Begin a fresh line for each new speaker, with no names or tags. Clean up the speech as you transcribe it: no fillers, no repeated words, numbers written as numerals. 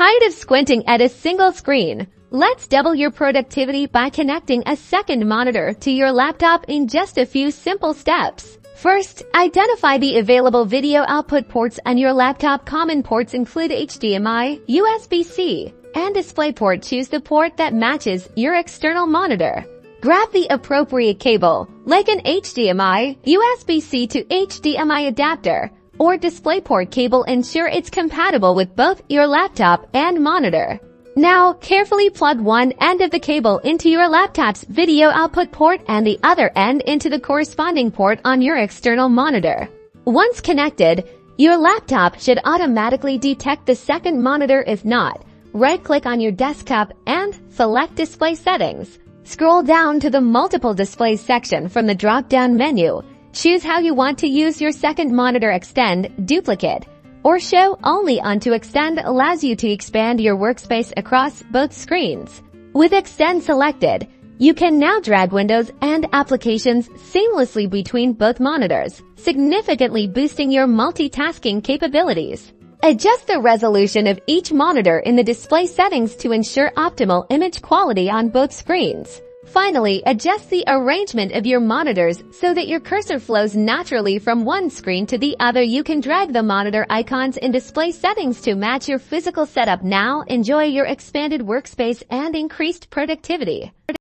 Tired of squinting at a single screen? Let's double your productivity by connecting a second monitor to your laptop in just a few simple steps. First, identify the available video output ports on your laptop. Common ports include HDMI, USB-C, and DisplayPort. Choose the port that matches your external monitor. Grab the appropriate cable, like an HDMI, USB-C to HDMI adapter, or DisplayPort cable. Ensure it's compatible with both your laptop and monitor. Now, carefully plug one end of the cable into your laptop's video output port and the other end into the corresponding port on your external monitor. Once connected, your laptop should automatically detect the second monitor. If not, right-click on your desktop and select Display Settings. Scroll down to the Multiple Displays section from the drop-down menu. Choose how you want to use your second monitor: Extend, Duplicate, or Show Only on. To extend allows you to expand your workspace across both screens. With Extend selected, you can now drag windows and applications seamlessly between both monitors, significantly boosting your multitasking capabilities. Adjust the resolution of each monitor in the display settings to ensure optimal image quality on both screens. Finally, adjust the arrangement of your monitors so that your cursor flows naturally from one screen to the other. You can drag the monitor icons in display settings to match your physical setup. Now, enjoy your expanded workspace and increased productivity.